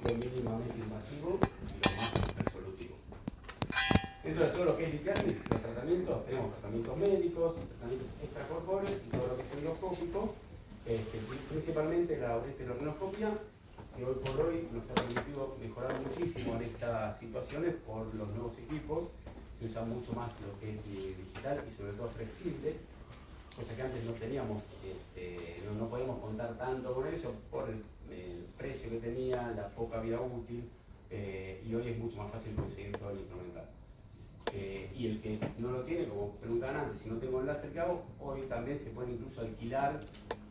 lo mínimamente invasivo y lo más resolutivo. Dentro de todo lo que es litiasis, los tratamientos, tenemos tratamientos médicos, tratamientos extracorpóreos y todo lo que es endoscópico, principalmente la ureterorhinoscopia, que hoy por hoy nos ha permitido mejorar muchísimo en estas situaciones por los nuevos equipos. Se usa mucho más lo que es digital y sobre todo flexible, cosa que antes no teníamos, no podíamos contar tanto con eso por el precio que tenía, la poca vida útil, y hoy es mucho más fácil conseguir todo el instrumental. Y el que no lo tiene, como preguntaban antes, si no tengo el láser que hago, hoy también se puede incluso alquilar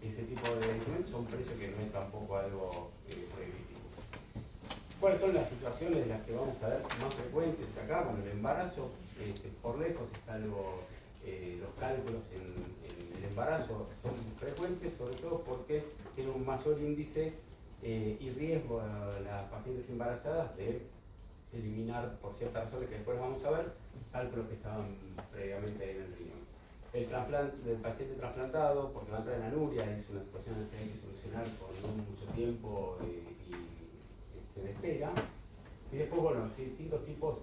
ese tipo de instrumentos a un precio que no es tampoco algo prohibitivo. ¿Cuáles son las situaciones de las que vamos a ver más frecuentes acá? Bueno, el embarazo, por lejos es algo, los cálculos en el embarazo son frecuentes, sobre todo porque tiene un mayor índice y riesgo a las pacientes embarazadas de eliminar, por ciertas razones que después vamos a ver, cálculos que estaban previamente en el riñón. El trasplante del paciente trasplantado, porque va a entrar en anuria, es una situación que hay que solucionar con no mucho tiempo y de espera. Y después, bueno, distintos tipos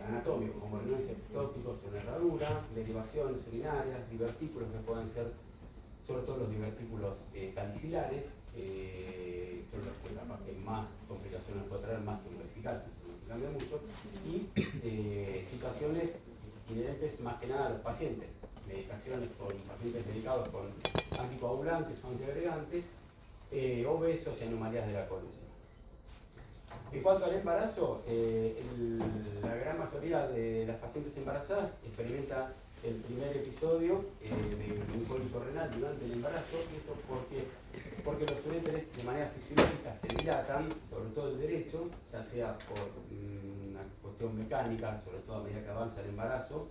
anatómicos, como riñones ectópicos en herradura, derivaciones urinarias, divertículos que pueden ser, sobre todo los divertículos calicilares, son los que capaz que más complicaciones puede traer, más que un vesical, no se cambia mucho, y situaciones inherentes más que nada a los pacientes, medicaciones con pacientes medicados con anticoagulantes o antiagregantes, obesos y anomalías de la columna. En cuanto al embarazo, la gran mayoría de las pacientes embarazadas experimenta el primer episodio de un cólico renal durante el embarazo. Esto porque los uréteres de manera fisiológica se dilatan, sobre todo el derecho, ya sea por una cuestión mecánica, sobre todo a medida que avanza el embarazo,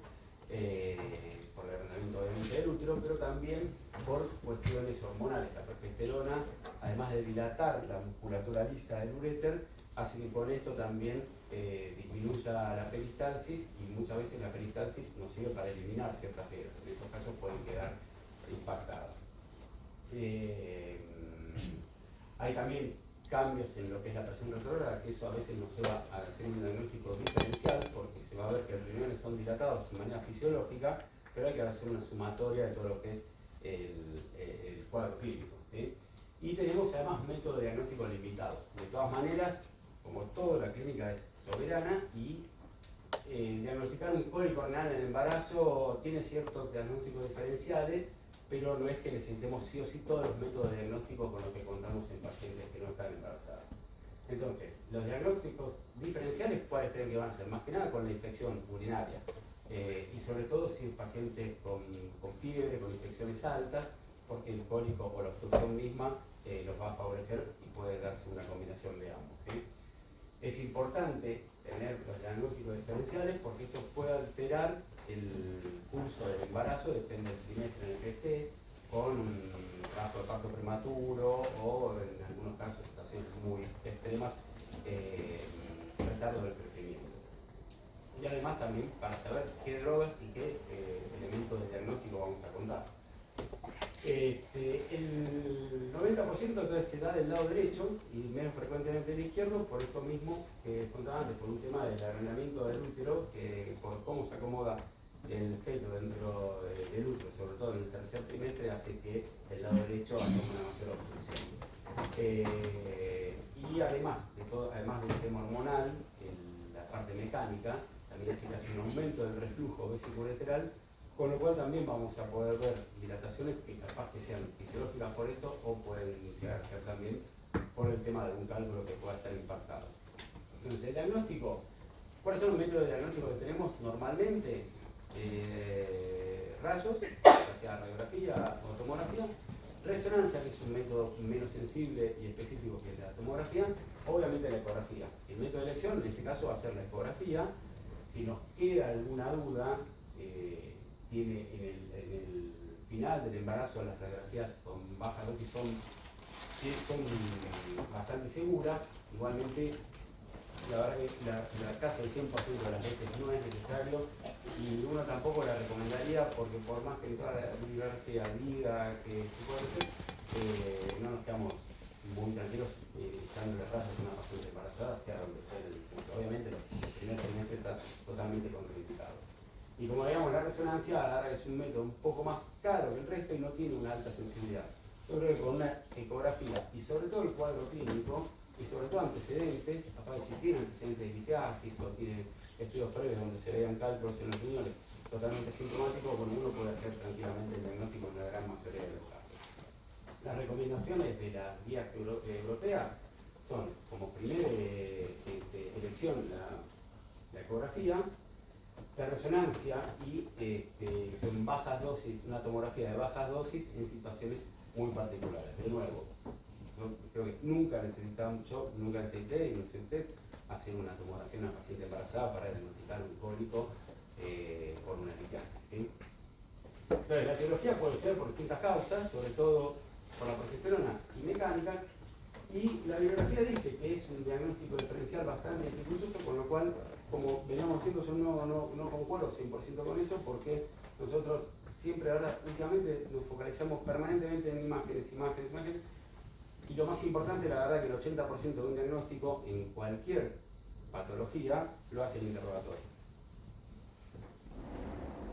por el agrandamiento obviamente del útero, pero también por cuestiones hormonales. La progesterona, además de dilatar la musculatura lisa del uréter, hace que con esto también disminuya la peristalsis, y muchas veces la peristalsis nos sirve para eliminar ciertas piedras. En estos casos pueden quedar impactadas. Hay también cambios en lo que es la presión retrógrada, que eso a veces nos lleva a hacer un diagnóstico diferencial, porque se va a ver que los riñones son dilatados de manera fisiológica, pero hay que hacer una sumatoria de todo lo que es el cuadro clínico, ¿sí? Y tenemos además métodos de diagnóstico limitados. De todas maneras, como todo, la clínica es soberana y diagnosticar un cólico renal en el embarazo tiene ciertos diagnósticos diferenciales, pero no es que necesitemos sí o sí todos los métodos de diagnóstico con los que contamos en pacientes que no están embarazadas. Entonces, los diagnósticos diferenciales, ¿cuáles creen que van a ser? Más que nada con la infección urinaria, y sobre todo si es paciente con fiebre, con infecciones altas, porque el cólico o la obstrucción misma los va a favorecer y puede darse una combinación de ambos, ¿sí? Es importante tener los diagnósticos diferenciales porque esto puede alterar el curso del embarazo, depende del trimestre en el que esté, con un trabajo de parto prematuro o, en algunos casos, situaciones muy extremas, retardo del crecimiento. Y además también para saber qué drogas y qué elementos de diagnóstico vamos a contar. El 90% entonces se da del lado derecho y menos frecuentemente del izquierdo, por esto mismo que contaba antes, por un tema del arrendamiento del útero, que por cómo se acomoda el feto dentro del útero, sobre todo en el tercer trimestre, hace que el lado derecho haya una mayor obstrucción. Y además del tema hormonal, la parte mecánica, también hace que haya un aumento del reflujo vesiculolateral, con lo cual también vamos a poder ver dilataciones que capaz que sean fisiológicas por esto o pueden llegar a ser también por el tema de algún cálculo que pueda estar impactado. Entonces, el diagnóstico, ¿cuáles son los métodos de diagnóstico que tenemos normalmente? Rayos, ya sea radiografía o tomografía, resonancia, que es un método menos sensible y específico que la tomografía, obviamente la ecografía. El método de elección en este caso va a ser la ecografía. Si nos queda alguna duda, tiene en el final del embarazo las radiografías con baja dosis son bastante seguras. Igualmente, la verdad que casi el 100% de las veces no es necesario y uno tampoco la recomendaría porque por más que toda la bibliografía diga que se puede hacer, no nos quedamos muy tranquilos dándole rayos a una paciente embarazada. embarazada sea donde esté el punto. Obviamente el primer trimestre está totalmente contraindicado. Y como digamos, la resonancia ahora es un método un poco más caro que el resto y no tiene una alta sensibilidad. Yo creo que con una ecografía y sobre todo el cuadro clínico y sobre todo antecedentes, capaz si tiene antecedentes de litiasis o tiene estudios previos donde se vean cálculos en los riñones totalmente sintomáticos, bueno, uno puede hacer tranquilamente el diagnóstico en la gran mayoría de los casos. Las recomendaciones de las guías europeas son como primera elección la ecografía, la resonancia y con bajas dosis, una tomografía de bajas dosis en situaciones muy particulares. De nuevo, yo creo que nunca necesité, y no sé ustedes, hacer una tomografía en una paciente embarazada para diagnosticar un cólico por una litiasis, ¿sí? Entonces, la etiología puede ser por distintas causas, sobre todo por la progesterona y mecánica, y la bibliografía dice que es un diagnóstico diferencial bastante dificultoso, con lo cual, como veníamos diciendo, yo no concuerdo 100% con eso, porque nosotros siempre ahora, últimamente, nos focalizamos permanentemente en imágenes, y lo más importante, la verdad, que el 80% de un diagnóstico en cualquier patología lo hace el interrogatorio.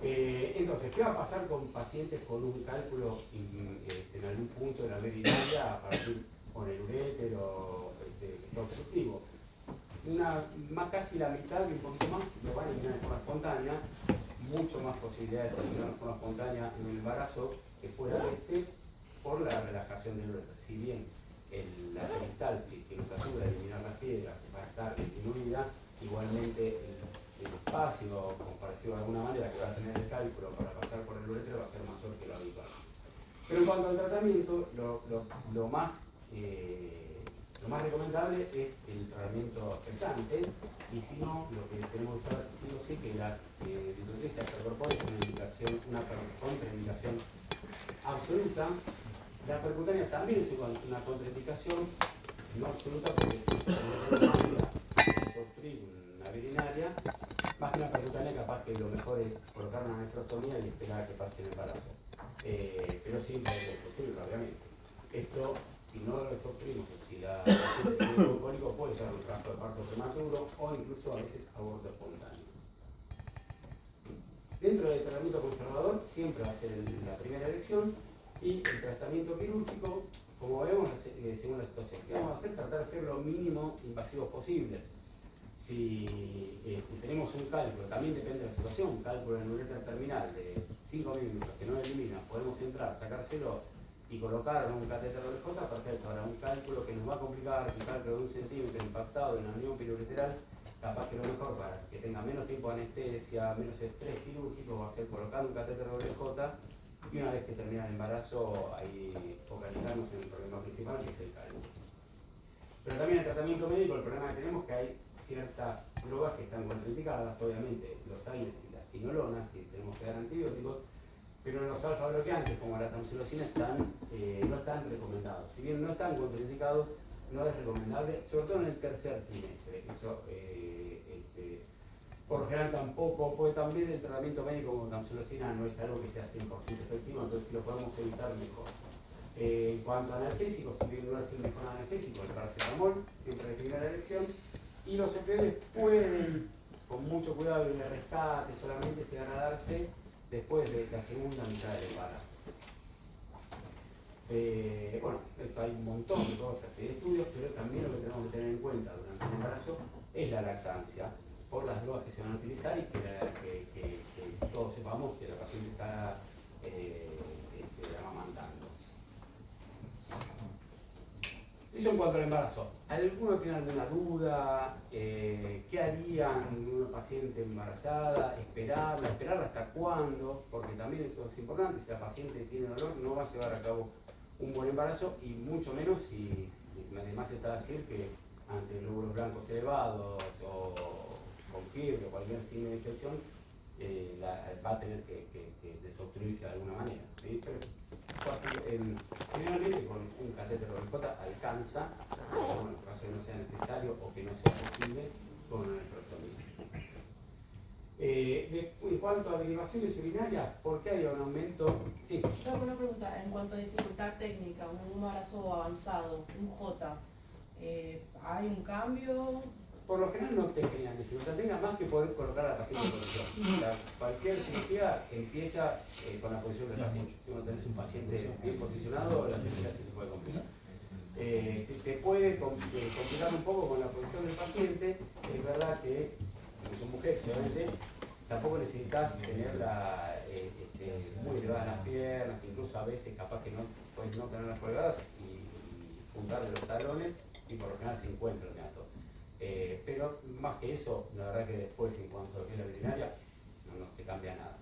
Entonces, ¿qué va a pasar con pacientes con un cálculo en algún punto de la vía urinaria a partir con el urétero que sea obstructivo? Casi la mitad y un poquito más lo van a eliminar de forma espontánea, mucho más posibilidades de eliminar de forma espontánea en el embarazo que fuera por la relajación del urétero. Si bien la peristalsis que nos ayuda a eliminar las piedras va a estar disminuida, igualmente el espacio, como parecido de alguna manera, que va a tener el cálculo para pasar por el urétero va a ser mayor que lo habitual. Pero en cuanto al tratamiento, lo más recomendable es el tratamiento expectante, y si no, lo que tenemos que saber sí o sí que la ditotrexia extracorpórea es una contraindicación absoluta. La percutánea también es una contraindicación no absoluta, porque es obstruir una vía urinaria. Más que una percutánea, capaz que lo mejor es colocar una nefrostomía y esperar a que pase el embarazo. Pero siempre hay que obstruirlo, obviamente. Esto, si no lo obstruimos, si la paciente tiene un cólico, puede ser un trabajo de parto prematuro o incluso a veces aborto espontáneo. Dentro del tratamiento conservador siempre va a ser la primera elección, y el tratamiento quirúrgico, como vemos, según la situación. ¿Qué vamos a hacer? Tratar de hacer lo mínimo invasivos posible. Si tenemos un cálculo, también depende de la situación, un cálculo en uretra terminal de 5 milímetros que no elimina, podemos entrar, sacárselo y colocarlo en un catéter de OLJ, perfecto. Ahora, un cálculo que nos va a complicar, un cálculo de 1 centímetro impactado en la unión periureteral, capaz que lo mejor para que tenga menos tiempo de anestesia, menos estrés quirúrgico, va a ser colocar un catéter de OLJ, y una vez que termina el embarazo, ahí focalizarnos en el problema principal, que es el cálculo. Pero también en el tratamiento médico, el problema que tenemos es que hay ciertas drogas que están contraindicadas, obviamente los AINES y las quinolonas, y tenemos que dar antibióticos, pero los alfa-bloqueantes como la tamsulosina no están recomendados. Si bien no están contraindicados, no es recomendable, sobre todo en el tercer trimestre. Eso, por lo general tampoco, porque también el tratamiento médico con tamsulosina no es algo que sea 100% efectivo, entonces si lo podemos evitar mejor. En cuanto a analgésicos, si bien no es el mejor analgésico, el paracetamol, siempre es primera elección, y los opioides pueden, con mucho cuidado y de rescate, solamente llegar a darse después de la segunda mitad del embarazo. Bueno, esto hay un montón de cosas y de estudios, pero también lo que tenemos que tener en cuenta durante el embarazo es la lactancia, por las drogas que se van a utilizar, y que todos sepamos que la paciente está amamantando. Eso en cuanto al embarazo. ¿Alguno tiene alguna duda? ¿Qué harían una paciente embarazada? ¿Esperarla hasta cuándo? Porque también eso es importante. Si la paciente tiene dolor, no va a llevar a cabo un buen embarazo, y mucho menos si además se está a decir que ante glóbulos blancos elevados o con fiebre o cualquier signo de infección, va a tener que desobstruirse de alguna manera, ¿sí? Pero, generalmente con un catéter de OLJ alcanza, pero bueno, en caso de que no sea necesario o que no sea posible, con una nefrostomía. En cuanto a derivaciones urinarias, ¿por qué hay un aumento? Sí. Tengo una pregunta. En cuanto a dificultad técnica, un embarazo avanzado, un J, ¿Hay un cambio? Por lo general no te generan dificultad, tenga más que poder colocar a la paciente en posición. O sea, cualquier cirugía empieza con la posición del paciente. Si uno tenés un paciente bien posicionado, la cirugía se te puede complicar. Si te puede complicar un poco con la posición del paciente, es verdad que, como son mujeres, obviamente, tampoco necesitas tenerla muy elevadas las piernas, incluso a veces capaz que no puedes no tenerlas colgadas y juntarle los talones y por lo general se encuentra el meato. Pero más que eso, la verdad que después en cuanto a lo que es la veterinaria, no te cambia nada.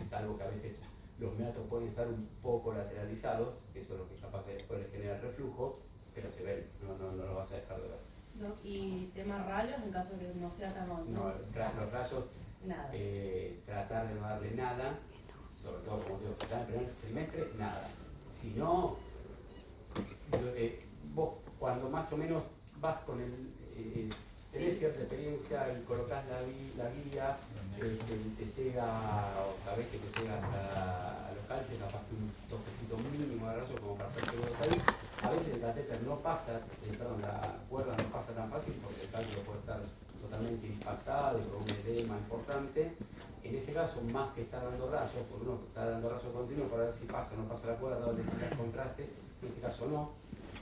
Salvo que a veces los meatos pueden estar un poco lateralizados, que eso es lo que capaz que después les genera reflujo, pero se ven, no lo vas a dejar de ver. ¿Y temas rayos en caso de que no sea tan avanzado? No, los rayos, nada. Tratar de no darle nada, sobre todo como digo, en el primer trimestre, nada. Si no, vos cuando más o menos vas con tenés cierta experiencia y colocás la guía, te llega, o sabés que te llega hasta los calces, capaz que un toquecito mínimo de rayo como para hacer seguro ahí. A veces el catéter no pasa, la cuerda no pasa tan fácil porque el cálculo puede estar totalmente impactado y con un edema importante. En ese caso, más que estar dando rayos, porque uno está dando rayos continuos para ver si pasa o no pasa la cuerda, o necesitas el contraste, en este caso no.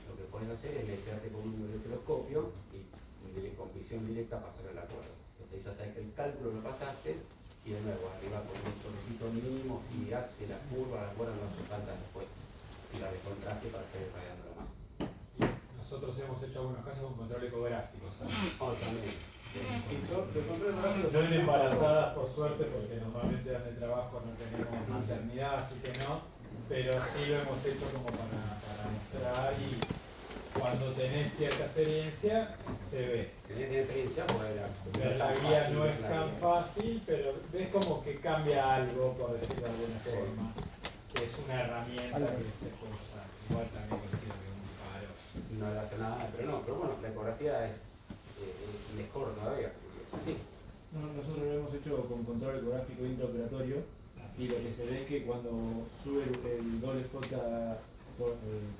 Lo que puedes hacer es meterte con un electroscopio y con visión directa pasarle la cuerda. Entonces ya sabes que el cálculo lo pasaste y de nuevo arriba con un toquecito mínimo, si hace la curva, la cuerda no se salta después. Y la de contraste para estar irradiándolo más. Nosotros hemos hecho algunos casos con control ecográfico, ¿sabes? También. No en embarazadas, por suerte, porque normalmente donde trabajo no tenemos maternidad, así que no, pero sí lo hemos hecho como para mostrar y cuando tenés cierta experiencia se ve. Tenés experiencia, ver la guía no es tan fácil, pero ves como que cambia algo, por decirlo de alguna forma, que es una herramienta que se puede usar. Igual también considero que un disparo no le hace nada, pero bueno, la ecografía es mejor todavía. Sí. Nosotros lo hemos hecho con control ecográfico intraoperatorio y lo que se ve es que cuando sube el doble spot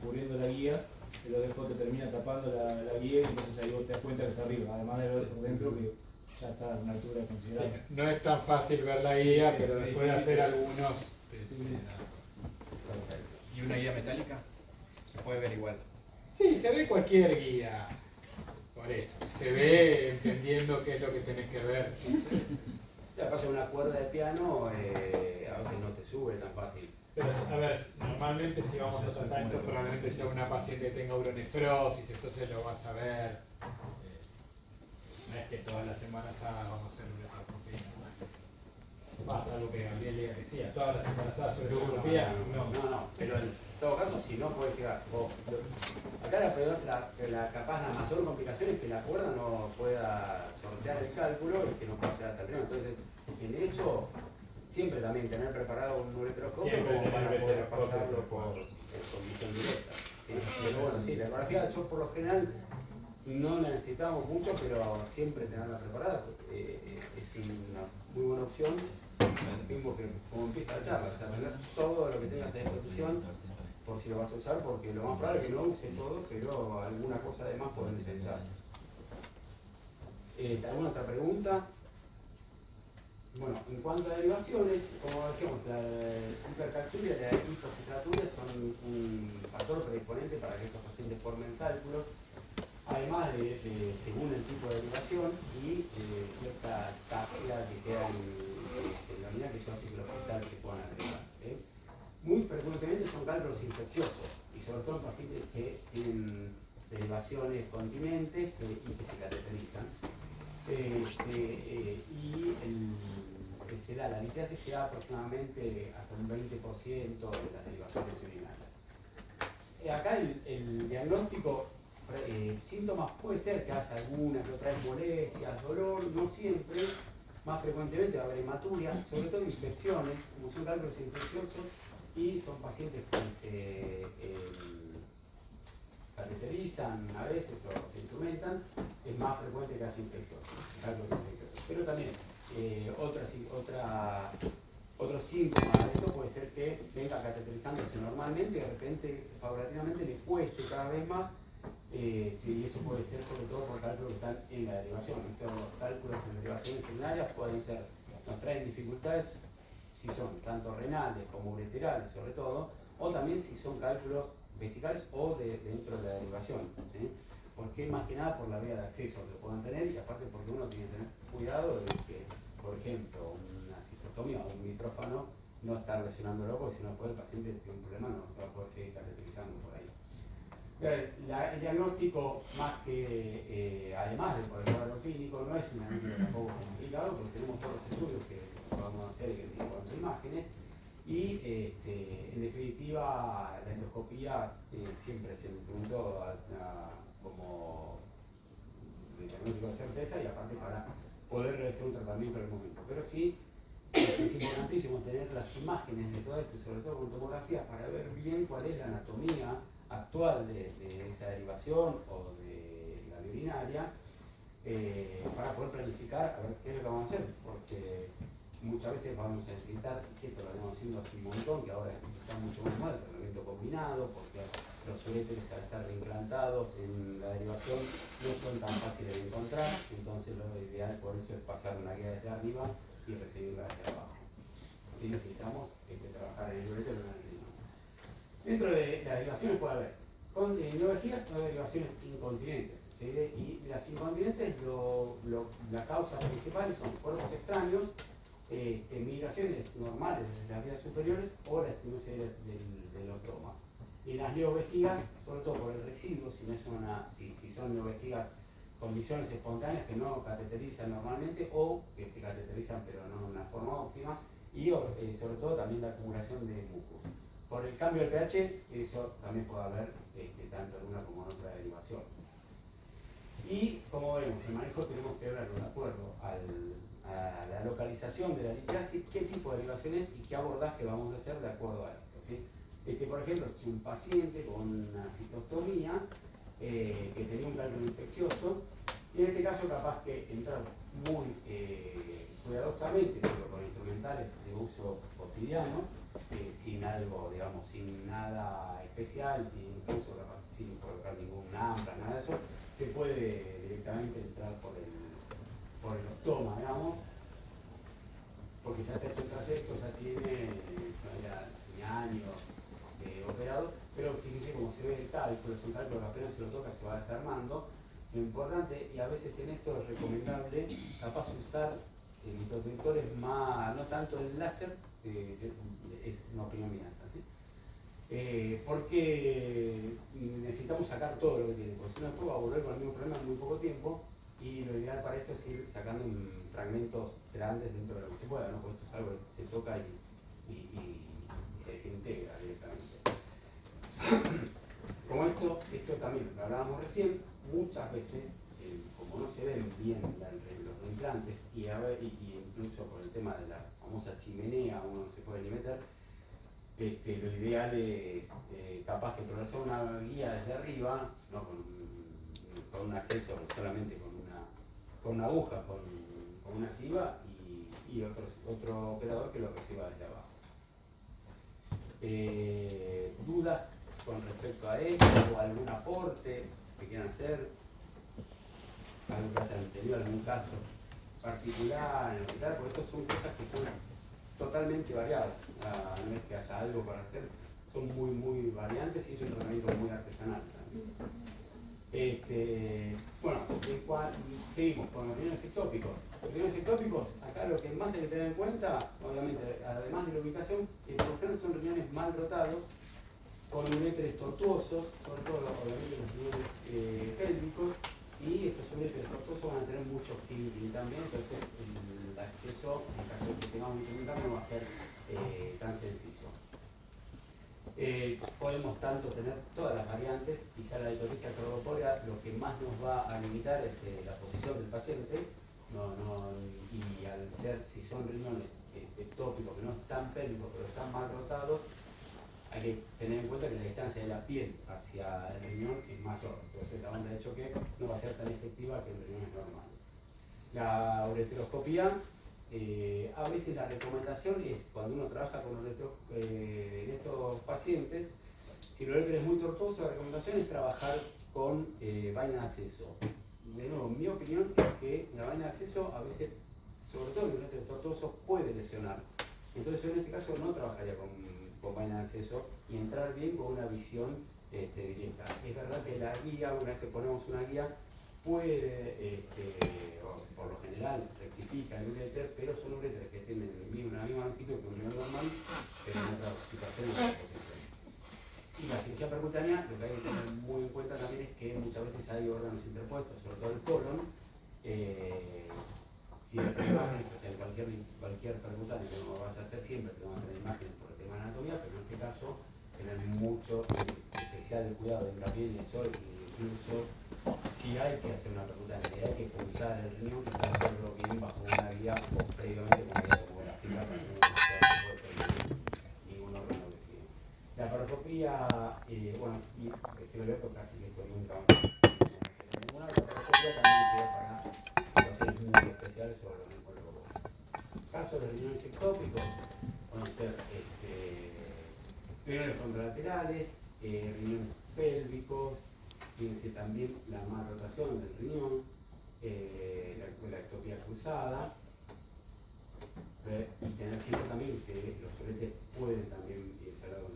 cubriendo la guía, el doble spot termina tapando la guía y entonces ahí vos te das cuenta que está arriba, además de ver por dentro que ya está a una altura considerable. sí, no es tan fácil ver la guía, pero después de hacer algunos... ¿Y una guía metálica? Se puede ver igual. Sí, se ve cualquier guía, por eso. Se ve entendiendo qué es lo que tenés que ver. Ya pasa una cuerda de piano, a veces no te sube tan fácil. Pero a ver, normalmente si vamos a tratar esto, probablemente sea una paciente que tenga uronefrosis, entonces lo vas a ver. No es que todas las semanas vamos a hacer uretroscopía. Pasa algo que Gabriel le decía, todas las embarazadas uretroscopía, no, pero en todo caso, si no puedes llegar. Acá capaz la mayor complicación es que la cuerda no pueda sortear el cálculo y que no pueda llegar hasta el riñón. Entonces, en eso, siempre también tener preparado un uretroscopio como para poder pasarlo por visión directa. ¿Sí? Pero bueno, sí, la ecografía yo por lo general no la necesitamos mucho, pero siempre tenerla preparada es una muy buena opción. Mismo que como empieza la charla, o sea, tener todo lo que tengas a disposición por si lo vas a usar, porque lo más probable es que no uses todo, pero alguna cosa además pueden necesitar. ¿Alguna otra pregunta? Bueno, en cuanto a derivaciones, como decíamos, la hipercalciuria y la hiposcitraturia son un factor predisponente para que estos pacientes formen cálculos, además de según el tipo de derivación y cierta táctica que queda en la unidad que yo hace que los hospitales se puedan agregar. Muy frecuentemente son cálculos infecciosos y sobre todo en pacientes que tienen derivaciones continentes y que se cateterizan. La litiasis se da aproximadamente hasta un 20% de las derivaciones urinarias. Acá el diagnóstico, síntomas puede ser que haya alguna que otra vez molestias, dolor, no siempre, más frecuentemente va a haber hematuria, sobre todo infecciones, como son cálculos infecciosos y son pacientes que se cateterizan a veces o se instrumentan, es más frecuente que haya infecciones, cálculos infecciosos. Pero también otro síntoma de esto puede ser que venga cateterizándose normalmente y de repente, paulatinamente, le cueste cada vez más y eso puede ser sobre todo por cálculos que están en la derivación. Estos cálculos en derivaciones urinarias pueden ser, nos traen dificultades si son tanto renales como ureterales sobre todo, o también si son cálculos vesicales o dentro de la derivación. ¿Sí? Porque más que nada por la vía de acceso que puedan tener, y aparte porque uno tiene que tener cuidado de que, por ejemplo, una cistostomía o un nitrófano no está lesionándolo, porque si no puede el paciente tiene un problema, no se va a poder seguir caracterizando por ahí. El diagnóstico, más que además de por el cuadro clínico, no es un diagnóstico tampoco complicado, porque tenemos todos los estudios que podemos hacer en cuanto a imágenes, y en definitiva la endoscopía siempre se instrumentó como diagnóstico de certeza, y aparte para poder realizar un tratamiento en el momento. Pero sí es importantísimo tener las imágenes de todo esto, sobre todo con tomografía, para ver bien cuál es la anatomía actual de esa derivación o de la vía urinaria, para poder planificar a ver qué es lo que vamos a hacer, porque muchas veces vamos a necesitar, que esto lo venimos haciendo hace un montón, que ahora está mucho más mal, el tratamiento combinado, porque los uréteres al estar reimplantados en la derivación no son tan fáciles de encontrar, entonces lo ideal por eso es pasar una guía desde arriba y recibirla desde abajo. Así necesitamos trabajar en el urétero y en el riñón. Dentro de las derivaciones puede haber neovejigas o derivaciones incontinentes. ¿Sí? Y las incontinentes, las causas principales son cuerpos extraños, migraciones normales desde las vías superiores o la estenosis del ostoma. Y las neovejigas, sobre todo por el residuo, si son neovejigas con misiones espontáneas que no cateterizan normalmente o que se cateterizan pero no de una forma óptima, y sobre todo también la acumulación de mucus. Por el cambio del pH, eso también puede haber tanto en una como en otra derivación. Y como vemos, el manejo tenemos que verlo de acuerdo a la localización de la litiasis, qué tipo de derivación es y qué abordaje vamos a hacer de acuerdo a esto. ¿Sí? Por ejemplo, si un paciente con una citostomía que tenía un cálculo infeccioso, y en este caso capaz que entrar muy cuidadosamente, pero con instrumentales de uso cotidiano, sin algo, digamos, sin nada especial, incluso capaz sin colocar ningún ampla, nada de eso, se puede directamente entrar por el ostoma, digamos, porque ya está hecho el trayecto, ya tiene años operado, pero fíjense cómo se ve el cálculo, es un cálculo que apenas se lo toca se va desarmando. Lo importante, y a veces en esto es recomendable, capaz usar microdetectores más, no tanto el láser, es una opinión mía, ¿sí? Porque necesitamos sacar todo lo que tiene, porque si no después va a volver con el mismo problema en muy poco tiempo, y lo ideal para esto es ir sacando fragmentos grandes dentro de lo que se pueda, ¿no? Porque esto es algo que se toca y se desintegra directamente. Como esto también lo hablábamos recién, muchas veces, como no se ven bien los implantes y incluso por el tema de la famosa chimenea uno no se puede ni meter, lo ideal es capaz que progresar una guía desde arriba, no con un acceso solamente con una aguja, con una chiva y otro operador que lo reciba desde abajo. ¿Dudas con respecto a esto o algún aporte que quieran hacer? ¿Algo que hayan tenido algún caso particular en hospital? Porque estas son cosas que son totalmente variadas. No es que haya algo para hacer, son muy, muy variantes y es un tratamiento muy artesanal también. Bueno, seguimos con los riñones ectópicos. Los riñones ectópicos, acá lo que más hay que tener en cuenta, obviamente, además de la ubicación, es que por lo general son riñones mal dotados, con uréteres tortuosos, sobre todo obviamente los riñones pélvicos, y estos uréteres tortuosos van a tener mucho killing también, entonces el acceso, en caso de que tengamos un instrumental, no va a ser tan sencillo. Podemos tanto tener todas las variantes, quizá la diatoría corpórea lo que más nos va a limitar es la posición del paciente, y al ser, si son riñones ectópicos que no están pélvicos pero están mal rotados, hay que tener en cuenta que la distancia de la piel hacia el riñón es mayor, entonces la banda de choque no va a ser tan efectiva que en riñones normales. La ureteroscopía, a veces la recomendación es, cuando uno trabaja con en estos pacientes, si el uréter es muy tortuoso, la recomendación es trabajar con vaina de acceso. De nuevo, mi opinión es que la vaina de acceso a veces, sobre todo en el ureter tortuoso, puede lesionar. Entonces yo en este caso no trabajaría con vaina de acceso y entrar bien con una visión directa. Es verdad que la guía, una vez que ponemos una guía, puede, por lo general, rectifica el ureter, pero son ureteres que tienen una misma longitud que un nivel normal, pero en otras situaciones de potencia. Y la cirugía percutánea, lo que hay que tener muy en cuenta también es que muchas veces hay órganos interpuestos, sobre todo el colon. Si hay imágenes, o sea, en cualquier percutánea que uno vaya a hacer, siempre te van a tener imágenes por el tema de anatomía, pero en este caso, tener mucho especial cuidado de hincapié en eso, incluso si hay que hacer una percutánea, y hay que pulsar el riñón, quizás hacerlo bien bajo una guía o previamente como la fila para que no se puede perder ningún órgano que sigue. La paroscopía, bueno, y si lo veo casi que esto nunca ninguna. La paroscopía también queda para situaciones muy especiales sobre los oncólogos. Casos de riñones ectópicos pueden ser riñones contralaterales, riñones pélvicos, fíjense también la malrotación del riñón, la ectopía cruzada, y tener siempre también que los uretes pueden también irse al lado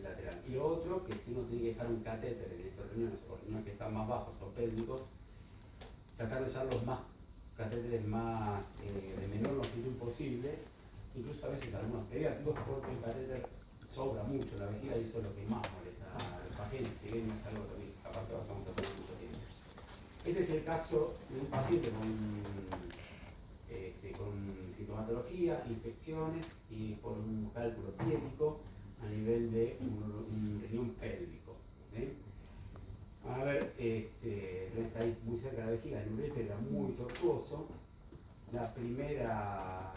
lateral. Y lo otro, que si uno tiene que dejar un catéter en estos riñones o riñones que están más bajos o pélvicos, tratar de usar los catéteres más de menor longitud posible, incluso a veces algunos pediátricos, porque el catéter sobra mucho en la vejiga y eso es lo que más molesta a los pacientes, si bien es algo que capaz que vamos a tener mucho tiempo. Este es el caso de un paciente con sintomatología, infecciones y por un cálculo piético a nivel de un riñón pélvico. A ver, está ahí muy cerca de la vejiga, el ureter era muy tortuoso. La primera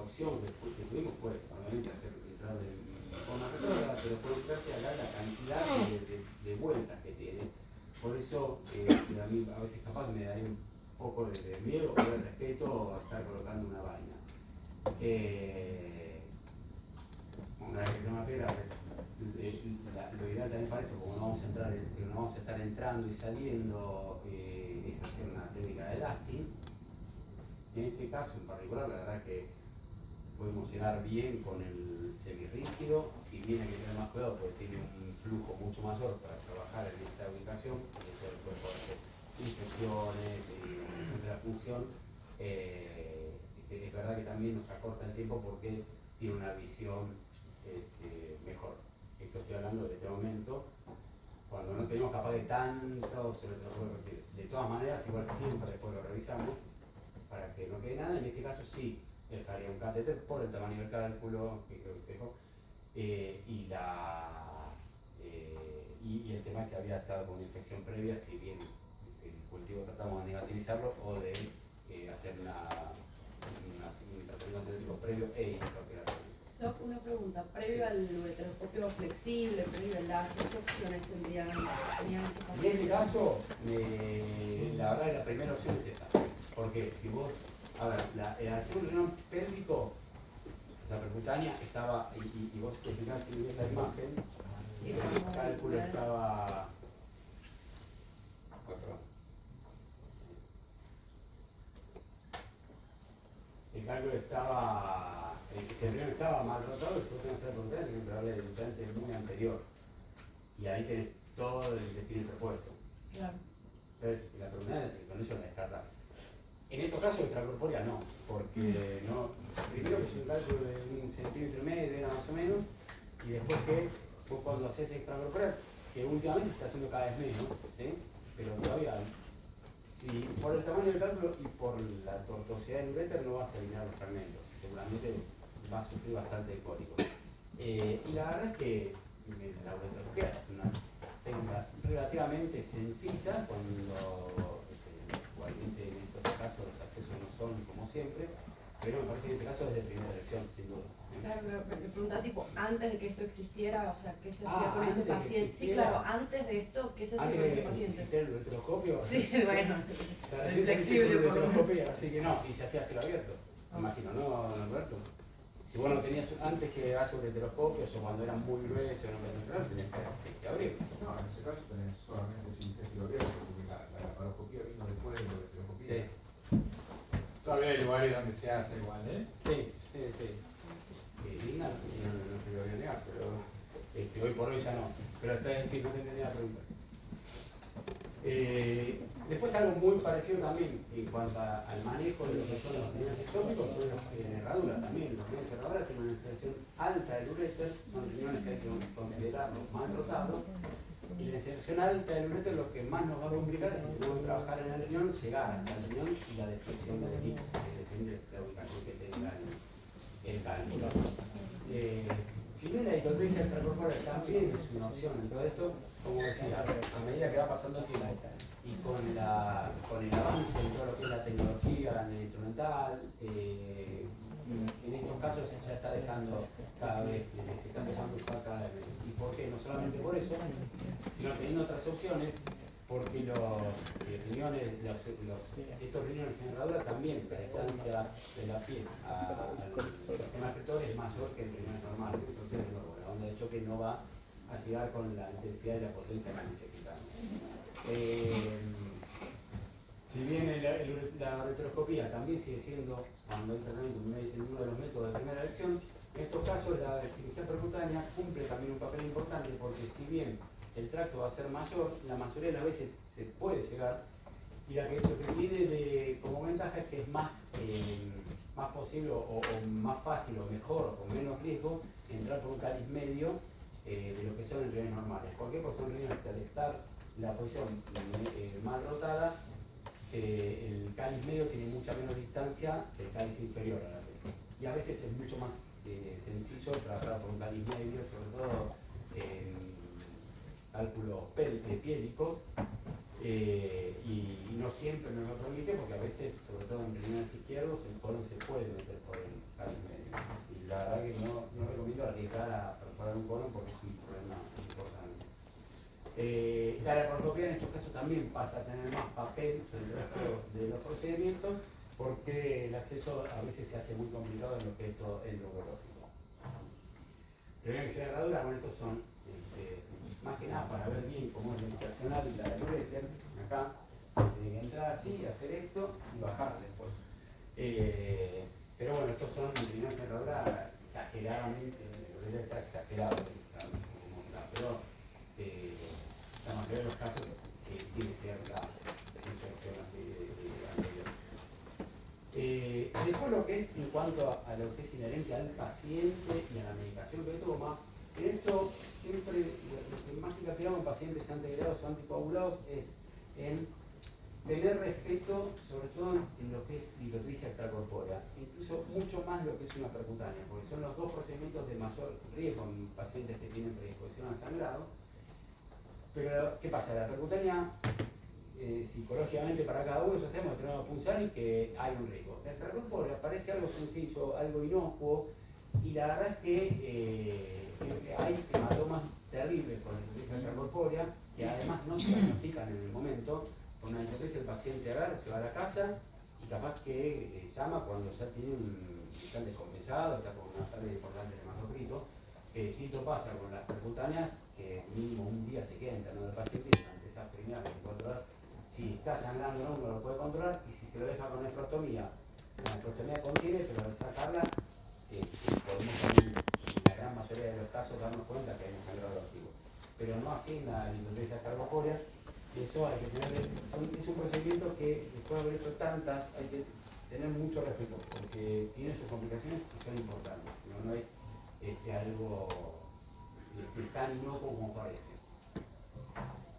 opción que tuvimos fue, obviamente, hacer entrar de forma retrógrada, pero por desgracia la cantidad de vueltas que tiene. Por eso, a mí a veces capaz me daría un poco de miedo o de respeto a estar colocando una vaina. Una vez que toma pera, lo ideal también para esto, como no vamos a estar entrando y saliendo, es hacer una técnica de lasting. En este caso en particular, la verdad que podemos llegar bien con el semirrígido, si bien hay que tener más cuidado porque tiene un flujo mucho mayor para trabajar en esta ubicación, y eso puede hacer infecciones de la función. Es verdad que también nos acorta el tiempo porque tiene una visión mejor. Esto estoy hablando de este momento, cuando no tenemos capaz de tanto sobre todo. De todas maneras, igual siempre después lo revisamos para que no quede nada. En este caso sí dejaría un catéter por el tamaño del cálculo que creo que se dejó, y el tema es que había estado con una infección previa, si bien el cultivo tratamos de negativizarlo o de hacer un tratamiento antibiótico previo e intraoperatorio. Doc, una pregunta. Previo al ureteroscopio flexible, previo al láser, ¿qué opciones tenían estos En pacientes? este caso, la verdad que la primera opción es esa. Porque si vos, a ver, el segundo riñón pélvico, la percutánea estaba, y vos te fijás si ves la imagen, Sí, el cálculo estaba. El cálculo estaba. El riñón estaba mal rotado y si vos tenés que hacer percutánea, tenés que darle el deslizante muy anterior. Y ahí tenés todo el intestino interpuesto. Claro. Entonces, la percutánea con eso la descartas. En estos casos extracorpórea no, porque no, primero que es un cálculo de 1,5 centímetros más o menos, y después que vos cuando haces extracorpórea, que últimamente se está haciendo cada vez menos, ¿sí? Pero todavía, si por el tamaño del cálculo y por la tortuosidad del ureter no vas a eliminar los fragmentos, seguramente va a sufrir bastante cólico. Y la verdad es que la ureteroscopia es una técnica relativamente sencilla cuando igualmente en estos casos los accesos no son como siempre, pero me parece que en este caso es de primera elección, sin duda. Claro, pero me preguntaba tipo, antes de que esto existiera, o sea, ¿qué se hacía con antes este de que paciente? Sí, existiera. claro, antes de esto, ¿qué se hacía Antes con ese de paciente? existir el ureteroscopio, Sí, bueno, el flexible por lo menos. así que no, y se hacía cielo abierto, me imagino, ¿no, Alberto? Si vos no tenías, antes que hacer ureteroscopios o cuando eran muy gruesos, no tenías claro, tenías que abrir. No, en ese caso tenés solamente sintético abierto, porque la laparoscopía vino después de la ureteroscopía. Sí. Todavía hay lugares donde se hace igual, ¿eh? Sí. Digna, no te lo voy a negar, pero hoy por hoy ya no. Pero está en sí, no te entendía la pregunta. Después algo muy parecido también en cuanto al manejo de lo que son los riñones ectópicos son los herraduras también. Los riñones herraduras tienen una inserción alta del uréter, son riñones que hay que considerarlos más rotados. Y la inserción alta del uréter lo que más nos va a complicar es si tenemos que trabajar en el riñón, llegar hasta el riñón y la deflexión del equipo, que depende de la ubicación que tenga el cálculo. Si bien la hipotricia extracorpórea también es una opción en todo esto, como decía, a medida que va pasando el tiempo y con el avance en todo lo que es la tecnología en el instrumental, en estos casos ya está dejando cada vez, se está empezando a usar cada vez menos. ¿Y por qué? No solamente por eso, sino teniendo otras opciones, porque los riñones, estos riñones en herradura también, la distancia de la piel al sistema excretor es mayor que el riñón normal. Entonces, la onda de choque no va a llegar con la intensidad y la potencia que necesitamos. Si bien la ureteroscopía también sigue siendo, cuando hay tratamiento, uno de los métodos de primera elección, en estos casos la cirugía percutánea cumple también un papel importante porque si bien el tracto va a ser mayor, la mayoría de las veces se puede llegar y lo que tiene como ventaja es que es más posible o más fácil o mejor o con menos riesgo entrar por un cáliz medio de lo que son en riñones normales. ¿Por qué? Porque son riñones que al estar la posición mal rotada, el cáliz medio tiene mucha menos distancia que el cáliz inferior a la red. Y a veces es mucho más sencillo trabajar por un cáliz medio, sobre todo en cálculos piélicos, y no siempre nos lo permite porque a veces, sobre todo en riñones izquierdos, el colon se puede meter por el cáliz medio. Y la verdad que no recomiendo arriesgar a perforar un colon porque es un problema importante. La laparoscopía en estos casos también pasa a tener más papel en el resto de los procedimientos porque el acceso a veces se hace muy complicado en lo que es todo el neurológico. Primero que se herradura, bueno, estos son más que nada para ver bien cómo es la insercional y la del uréter. Acá tiene que entrar así, hacer esto y bajar después. Pero bueno, estos son riñones de herradura exageradamente, el uréter está exagerado, pero la mayoría de los casos tiene cierta infección así anterior. Después lo que es en cuanto a lo que es inherente al paciente y a la medicación que toma, en esto siempre lo que más se castigamos en pacientes antiagregados o anticoagulados es en tener respeto, sobre todo en lo que es hipotricia extracorpórea, incluso mucho más lo que es una percutánea, porque son los dos procedimientos de mayor riesgo en pacientes que tienen predisposición al sangrado. Pero, ¿qué pasa? La percutánea, psicológicamente para cada uno, hacemos que tenemos que funcionar y que hay un riesgo. La extracorpórea parece algo sencillo, algo inocuo, y la verdad es que hay hematomas terribles con la hipotricia extracorpórea, que además no se diagnostican en el momento. Con una hipotricia el paciente agarra, se va a la casa y capaz que llama cuando ya tiene están descompensados, está con una pérdida importante de hematocrito. Esto pasa con las percutáneas, que mínimo un día se queda internado el paciente y durante esas primeras 24 horas, si está sangrando no, uno lo puede controlar, y si se lo deja con nefrostomía, la nefrostomía contiene, pero al sacarla, podemos también, en la gran mayoría de los casos, darnos cuenta que hay un sangrado activo. Pero no así en la hipotricia extracorpórea, y eso hay que tener, es un procedimiento que después de haber hecho tantas, hay que tener mucho respeto, porque tiene sus complicaciones y son importantes, no es algo tan inocuo como parece.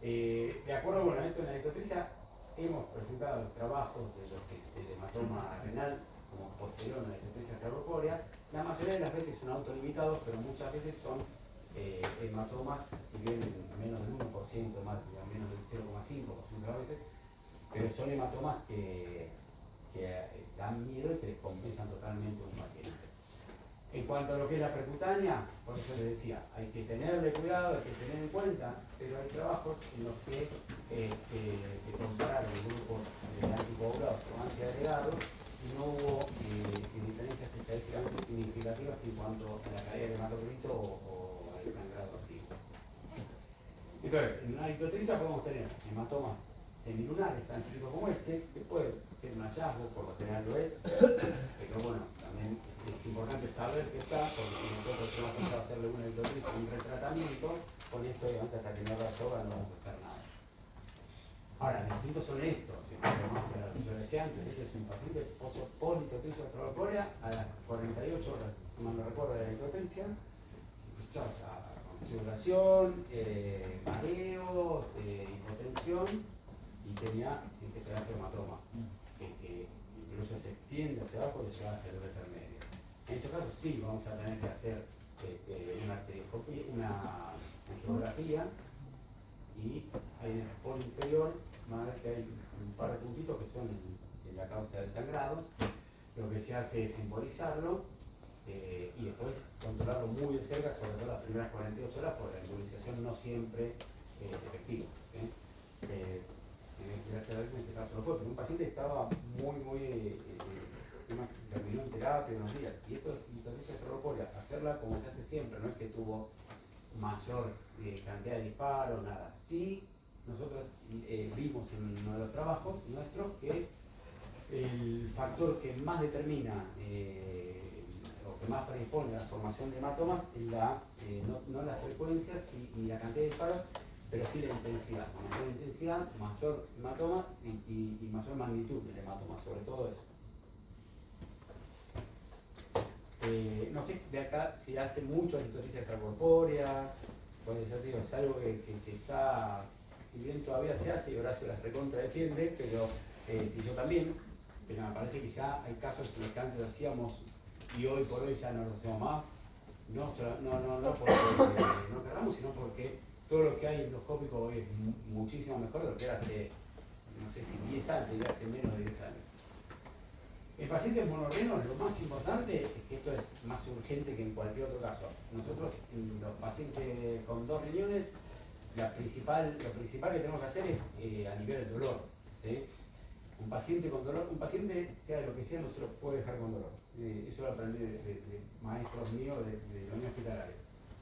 De acuerdo, bueno, esto en la hipotricia hemos presentado los trabajos de lo que es el hematoma renal como posterior a la hipotricia extracorpórea. La mayoría de las veces son autolimitados, pero muchas veces son hematomas, si bien menos del 1%, más, menos del 0,5% a veces, pero son hematomas que dan miedo y que descompensan totalmente a un paciente. En cuanto a lo que es la percutánea, por eso les decía, hay que tenerle cuidado, hay que tener en cuenta, pero hay trabajos en los que se compararon grupos anticoagulados con antiagregados y no hubo diferencias estadísticamente significativas Entonces, en una ictotricia podemos tener hematomas semilunares, tan chicos como este, que puede ser un hallazgo, por lo general lo es, pero bueno, también es importante saber que está, porque si nosotros hemos pensado hacerle una ictotricia, un retratamiento, con esto obviamente hasta que no haga yoga no vamos a hacer nada. Ahora, los distintos son estos, yo decía antes, este es un paciente politotricia extracorpórea a las 48 horas, si mal no recuerdo, de la ictotricia, configuración, mareos, hipotensión, y tenía este pedazo de hematoma que incluso se extiende hacia abajo y se va hacia el ureter medio. En ese caso sí vamos a tener que hacer una arterioscopia, una angiografía, y hay en el polo inferior, van a ver que hay un par de puntitos que son en la causa del sangrado. Lo que se hace es simbolizarlo y después controlarlo muy de cerca, sobre todo las primeras 48 horas, porque la embolización no siempre es efectiva. Gracias a Dios en este caso lo fue, pero un paciente estaba terminó en terapia unos días, y esto es ictotricia extracorpórea, hacerla como se hace siempre, no es que tuvo mayor cantidad de disparos, nada. Sí, nosotros vimos en uno de los trabajos nuestros que el factor que más determina o que más predispone a la formación de hematomas es no las frecuencias ni la cantidad de disparos, pero sí la intensidad. Con mayor intensidad, mayor hematoma y mayor magnitud del hematoma, sobre todo eso. No sé de acá si hace mucho ictotricia extracorpórea, pues ya te digo, es algo que está, si bien todavía se hace y Horacio las recontra defiende, pero, y yo también, pero me parece que ya hay casos en los que antes hacíamos y hoy por hoy ya no lo hacemos más, no porque no queramos, sino porque todo lo que hay endoscópico hoy es muchísimo mejor de lo que era hace, no sé si 10 años, ya hace menos de 10 años. El paciente monorreno, lo más importante es que esto es más urgente que en cualquier otro caso. Nosotros, los pacientes con 2 riñones, lo principal que tenemos que hacer es a nivel del dolor. ¿Sí? Un paciente con dolor, un paciente, sea de lo que sea, no se lo puede dejar con dolor. Eso lo aprendí de maestros míos de la Unión Hospitalaria.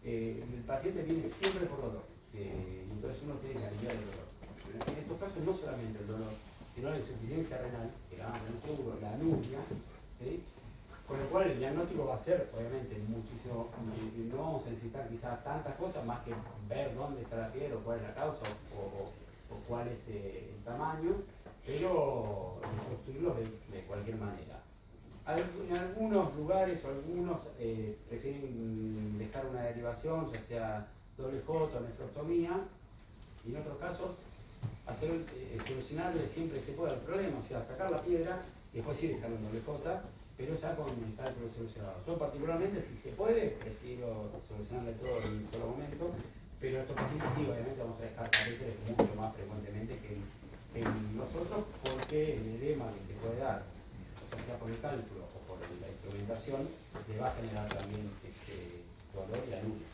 El paciente viene siempre por dolor, entonces uno tiene que aliviar el dolor. Pero en estos casos no solamente el dolor, sino la insuficiencia renal, que la van a tener seguro, la anuria, ¿sí? Con lo cual el diagnóstico va a ser, obviamente, muchísimo, no vamos a necesitar quizás tantas cosas más que ver dónde está la piel o cuál es la causa o cuál es el tamaño, pero reconstruirlo de cualquier manera. En algunos lugares o algunos prefieren dejar una derivación, ya sea doble J o nefrostomía, y en otros casos solucionarle siempre se puede el problema, o sea, sacar la piedra y después sí dejarlo en doble J, pero ya con el cálculo solucionado. Yo particularmente, si se puede, prefiero solucionarle todo en un solo momento, pero estos pacientes sí, obviamente vamos a dejar catéteres mucho más frecuentemente que en nosotros, porque el edema que se puede dar, ya sea por el cálculo o por la instrumentación, le va a generar también dolor y anuria.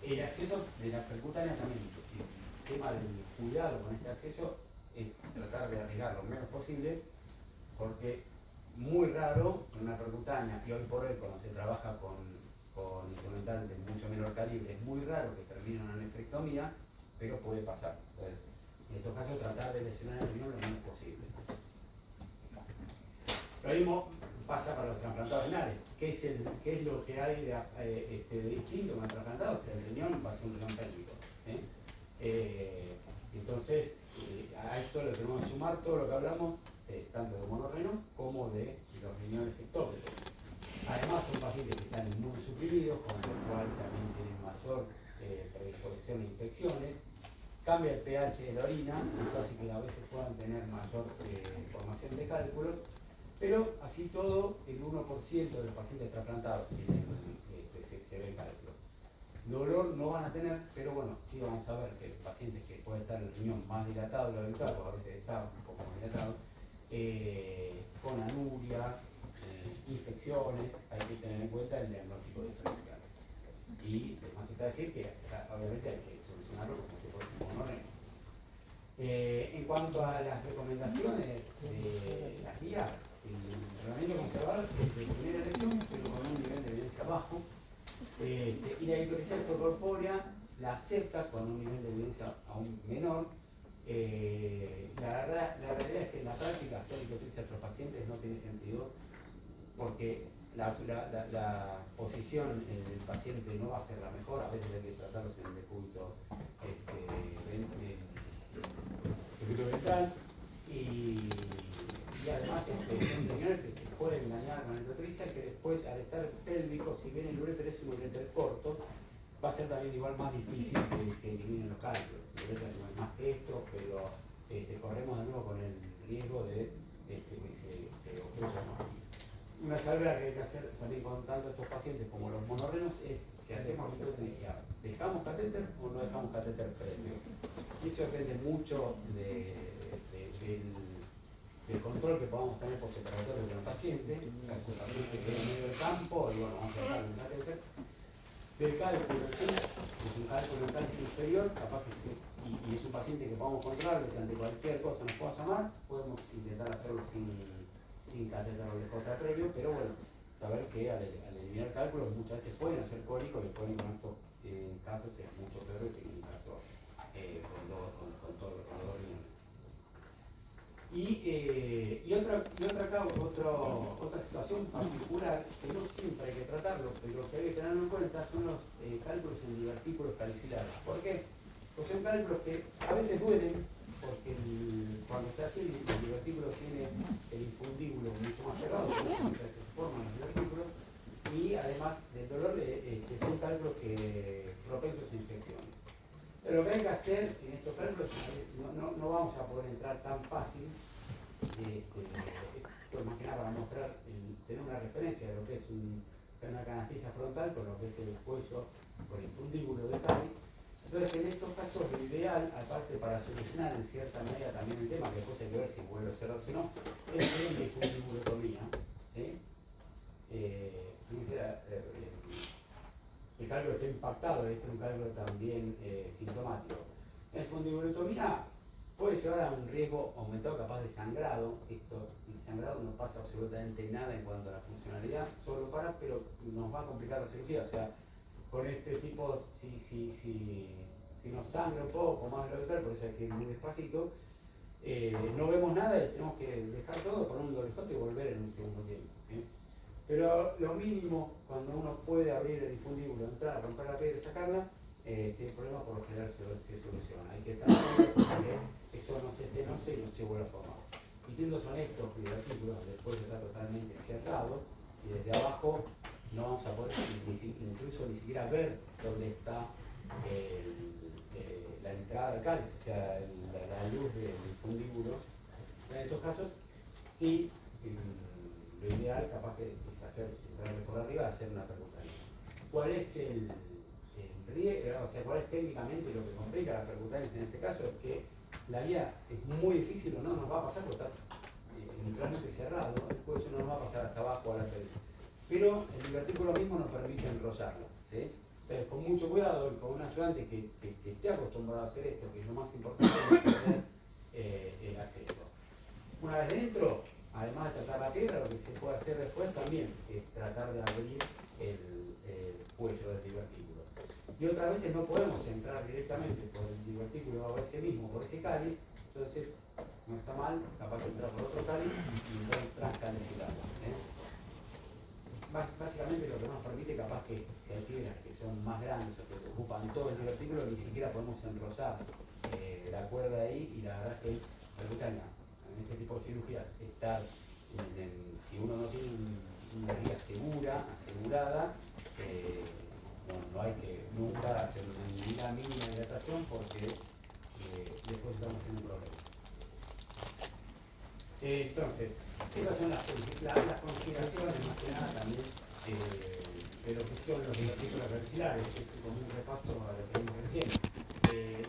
El acceso de la percutánea también, el tema del cuidado con este acceso es tratar de arriesgar lo menos posible, porque muy raro en una percutánea, y hoy por hoy cuando se trabaja con instrumental de mucho menor calibre, es muy raro que termine en una nefrectomía, pero puede pasar. Entonces, en estos casos tratar de lesionar el riñón lo menos posible. Lo mismo pasa para los trasplantados renales. ¿Qué es lo que hay de distinto con el trasplantado? Que el riñón va a ser un riñón técnico. Entonces, a esto le tenemos que sumar todo lo que hablamos, tanto de monorreno como de los riñones ectópicos. Además, son pacientes que están inmunosuprimidos, con lo cual también tienen mayor predisposición a infecciones. Cambia el pH de la orina, así que a veces puedan tener mayor formación de cálculos, pero así todo, el 1% de los pacientes trasplantados tienen, se ven cálculos. Dolor no van a tener, pero bueno, sí vamos a ver que los pacientes que puede estar el riñón más dilatado de lo habitual, porque a veces está un poco más dilatado, con anuria, infecciones, hay que tener en cuenta el diagnóstico diferencial. Y además está decir que obviamente hay que solucionarlo como si fuese un monorreno. En cuanto a las recomendaciones de las guías, el tratamiento conservador es de primera elección, pero con un nivel de evidencia bajo. Y la eritrotricia extracorpórea la acepta con un nivel de evidencia aún menor. La realidad es que en la práctica hacer eritrotricia a otros pacientes no tiene sentido porque la posición del paciente no va a ser la mejor, a veces hay que tratarlos en el decúbito ventral y además son riñones que se pueden dañar con la eritrotricia que después al estar pélvico, si bien el uréter es un uréter corto, va a ser también igual más difícil que eliminen los cálculos. El uréter no es más que esto, pero corremos de nuevo con el riesgo de que se ocluya más. Una salvedad que hay que hacer también con tanto estos pacientes como los monorrenos es si hacemos eritrotricia, ¿dejamos catéter o no dejamos catéter previo? Y eso depende mucho del control que podamos tener postoperatorio con el paciente, calculamente que es en medio del campo, y bueno, vamos a dejar un catéter. Del cálculo, ¿sí? Es un cálculo en cáliz inferior, capaz que sí, y es un paciente que podamos controlar, que ante cualquier cosa nos pueda llamar, podemos intentar hacerlo sin catéter o escota previo, pero bueno, saber que al eliminar cálculos muchas veces pueden hacer cólico y el cólico en estos casos es mucho peor que en un caso con todos los riñones. Y otra situación particular que no siempre hay que tratarlo, pero que hay que tenerlo en cuenta son los cálculos en divertículos calicilares. ¿Por qué? Pues son cálculos que a veces duelen, porque cuando se hace el divertículo tiene el infundíbulo mucho más cerrado, siempre se forman los divertículos, y además del dolor son cálculos propensos a infecciones. Pero lo que hay que hacer en estos cálculos, no vamos a poder entrar tan fácil, pues más que nada para mostrar, tener una referencia de lo que es una canastilla frontal con lo que es el cuello, con el fundíbulo de cáliz. Entonces, en estos casos, lo ideal, aparte para solucionar en cierta medida también el tema, que después hay que ver si vuelve a cerrarse o no, es la infundibulotomía. ¿Sí? El cálculo está impactado, este es un cálculo también sintomático. En fundibulotomía puede llevar a un riesgo aumentado capaz de sangrado. El sangrado no pasa absolutamente nada en cuanto a la funcionalidad, solo pero nos va a complicar la cirugía. O sea, con este tipo, si nos sangra un poco más de lo habitual, por eso hay que ir muy despacito, no vemos nada y tenemos que dejar todo con un doliscote y volver en un segundo tiempo. ¿Sí? Pero lo mínimo, cuando uno puede abrir el infundíbulo, entrar, romper la piedra y sacarla, tiene problemas por lo general se soluciona. Hay que estar atento para que eso no se estenose y no se vuelva a formar. Y tiendos son estos divertículos, después está totalmente cerrado y desde abajo no vamos a poder incluso ni siquiera ver dónde está la entrada del cáliz, o sea, la luz del fundíbulo. En estos casos, sí, lo ideal capaz que es entrarle por arriba, hacer una percutánea. ¿Cuál es el riesgo? O sea, ¿cuál es técnicamente lo que complica las percutáneas en este caso? Es que la vía es muy difícil o no nos va a pasar porque está literalmente cerrado, el cuello no nos va a pasar hasta abajo a la pelvis. Pero el divertículo mismo nos permite enrollarlo. ¿Sí? Entonces, con mucho cuidado, con un ayudante que esté acostumbrado a hacer esto, que es lo más importante, es tener el acceso. Una vez dentro, además de tratar la piedra, lo que se puede hacer después también es tratar de abrir el cuello del divertículo. Y otras veces no podemos entrar directamente por el divertículo o ese mismo, por ese cáliz, entonces no está mal, capaz de entrar por otro cáliz y transcanecilarlo. Básicamente lo que nos permite capaz que si hay piedras que son más grandes o que ocupan todo el divertículo, ni siquiera podemos enrollar la cuerda ahí, y la verdad es que percutánea en este tipo de cirugías estar si uno no tiene una guía asegurada, no hay que nunca hacer una mínima dilatación porque después estamos haciendo un problema. Entonces, estas son las consideraciones más que nada también de lo que son los divertículos axilares, es como un repaso a lo que vimos recién.